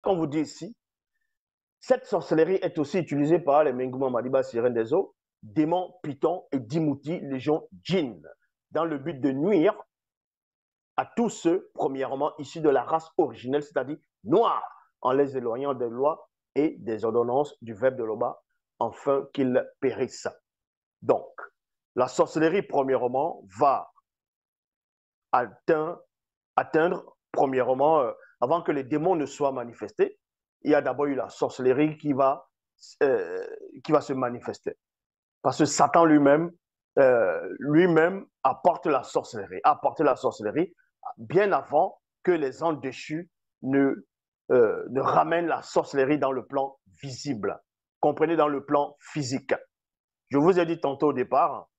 qu'on vous dit ici, cette sorcellerie est aussi utilisée par les Menguma Madiba, sirènes des eaux, démons, pitons et dimouti, légion djinn, dans le but de nuire à tous ceux, premièrement, issus de la race originelle, c'est-à-dire noirs, en les éloignant des lois et des ordonnances du verbe de l'Oba, afin qu'ils périssent. Donc, la sorcellerie, premièrement, va atteindre premièrement, avant que les démons ne soient manifestés, il y a d'abord eu la sorcellerie qui va se manifester. Parce que Satan lui-même apporte la sorcellerie bien avant que les anges déchus ne ramènent la sorcellerie dans le plan visible. Comprenez, dans le plan physique. Je vous ai dit tantôt au départ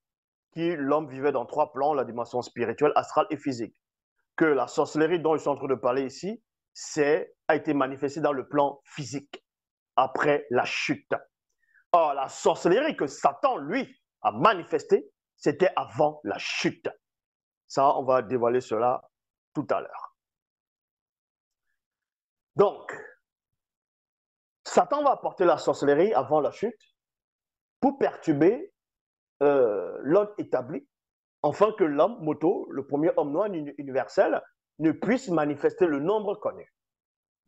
que l'homme vivait dans 3 plans, la dimension spirituelle, astrale et physique. Que la sorcellerie dont je suis en train de parler ici a été manifestée dans le plan physique après la chute. Or, la sorcellerie que Satan, lui, a manifestée, c'était avant la chute. Ça, on va dévoiler cela tout à l'heure. Donc, Satan va apporter la sorcellerie avant la chute pour perturber l'ordre établi, afin que l'homme, Moto, le premier homme noir universel, ne puisse manifester le nombre connu.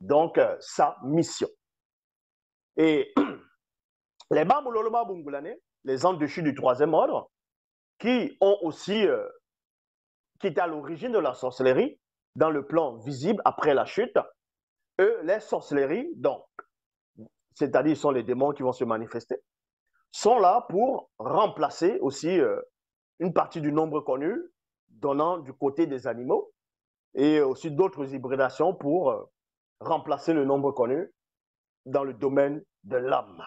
Donc, sa mission. Et les Bamuloloma Bungulane, les anges déchus du 3e ordre, qui ont aussi, qui étaient à l'origine de la sorcellerie, dans le plan visible après la chute, eux, les sorcelleries, donc, c'est-à-dire sont les démons qui vont se manifester, sont là pour remplacer aussi une partie du nombre connu, donnant du côté des animaux, et aussi d'autres hybridations pour remplacer le nombre connu dans le domaine de l'âme.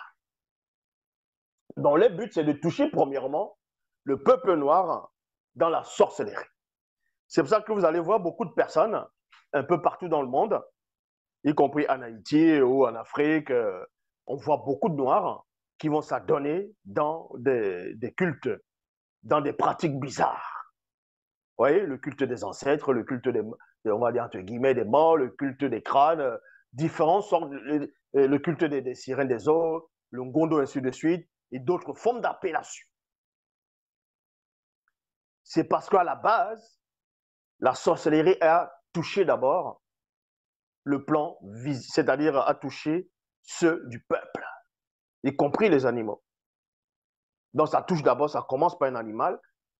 Donc, le but, c'est de toucher premièrement le peuple noir dans la sorcellerie. C'est pour ça que vous allez voir beaucoup de personnes un peu partout dans le monde, y compris en Haïti ou en Afrique, on voit beaucoup de Noirs qui vont s'adonner dans des cultes, dans des pratiques bizarres. Vous voyez, le culte des ancêtres, le culte des, on va dire entre guillemets, des morts, le culte des crânes, différentes sortes, le culte des sirènes des eaux, le ngondo, ainsi de suite, et d'autres formes d'appellation. C'est parce qu'à la base, la sorcellerie a touché d'abord le plan visible, c'est-à-dire a touché ceux du peuple, y compris les animaux. Donc ça touche d'abord, ça commence par un animal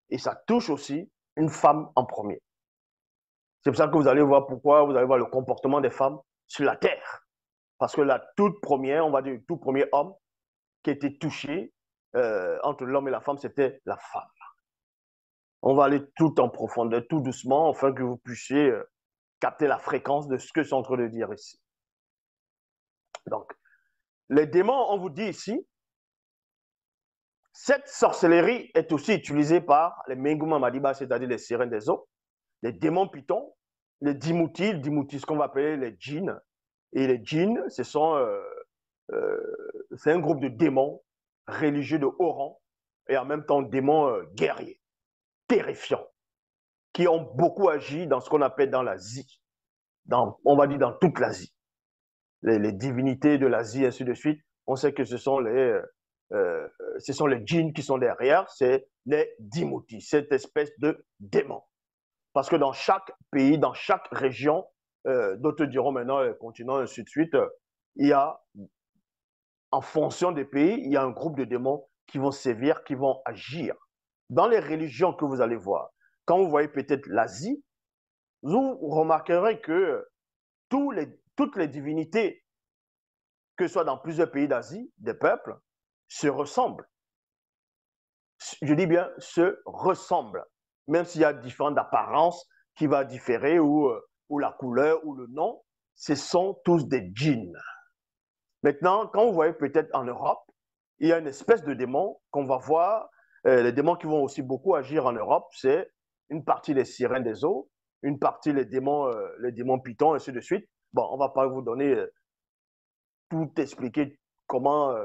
et ça touche aussi une femme en premier. C'est pour ça que vous allez voir pourquoi, vous allez voir le comportement des femmes sur la terre. Parce que la toute première, on va dire le tout premier homme qui a été touché entre l'homme et la femme, c'était la femme. On va aller tout en profondeur, tout doucement, afin que vous puissiez capter la fréquence de ce que je suis en train de dire ici. Donc, les démons, on vous dit ici, cette sorcellerie est aussi utilisée par les Menguma Madiba, c'est-à-dire les sirènes des eaux, les démons pitons, les dimoutis, ce qu'on va appeler les djinns. Et les djinns, c'est un groupe de démons religieux de haut rang et en même temps démons guerriers, terrifiants, qui ont beaucoup agi dans ce qu'on appelle dans l'Asie, on va dire dans toute l'Asie. Les divinités de l'Asie, ainsi de suite, on sait que ce sont les djinns qui sont derrière, c'est les dimoutis, cette espèce de démons. Parce que dans chaque pays, dans chaque région, d'autres diront maintenant les continents, ainsi de suite, il y a, en fonction des pays, il y a un groupe de démons qui vont sévir, qui vont agir. Dans les religions que vous allez voir, quand vous voyez peut-être l'Asie, vous remarquerez que toutes les divinités, que ce soit dans plusieurs pays d'Asie, des peuples, se ressemblent. Je dis bien se ressemblent, même s'il y a différentes apparences qui vont différer ou la couleur ou le nom, ce sont tous des djinns. Maintenant, quand vous voyez peut-être en Europe, il y a une espèce de démon qu'on va voir, les démons qui vont aussi beaucoup agir en Europe, c'est une partie des sirènes des eaux, une partie les démons pitons, ainsi de suite. Bon, on ne va pas vous donner tout expliquer comment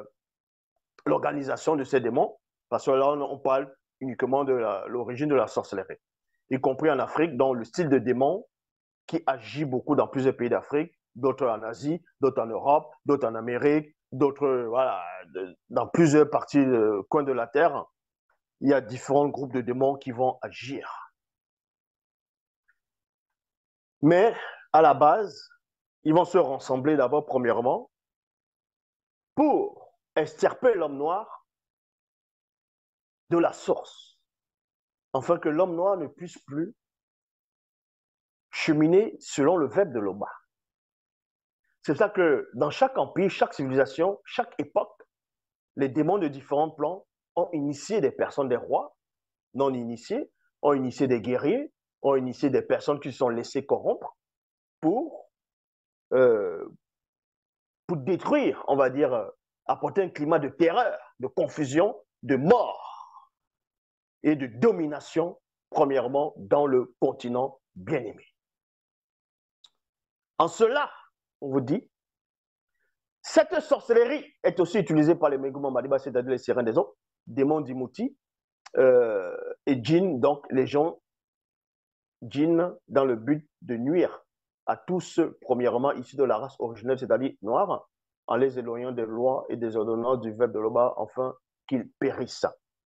l'organisation de ces démons, parce que là, on parle uniquement de l'origine de la sorcellerie, y compris en Afrique, dans le style de démon qui agit beaucoup dans plusieurs pays d'Afrique, d'autres en Asie, d'autres en Europe, d'autres en Amérique, d'autres voilà, dans plusieurs parties, coins de la Terre. Il y a différents groupes de démons qui vont agir. Mais à la base, ils vont se rassembler d'abord, premièrement, pour extirper l'homme noir de la source, afin que l'homme noir ne puisse plus cheminer selon le verbe de l'Oba. C'est ça que dans chaque empire, chaque civilisation, chaque époque, les démons de différents plans ont initié des personnes, des rois non initiés, ont initié des guerriers, ont initié des personnes qui se sont laissées corrompre pour, euh, pour détruire, on va dire, apporter un climat de terreur, de confusion, de mort et de domination, premièrement, dans le continent bien-aimé. En cela, on vous dit, cette sorcellerie est aussi utilisée par les Megumon Madiba, c'est-à-dire les Sérins des eaux, démons d'Imouti, et djinns, donc les gens djinns, dans le but de nuire à tous ceux, premièrement, issus de la race originelle, c'est-à-dire noirs, en les éloignant des lois et des ordonnances du verbe de l'Oba, afin qu'ils périssent.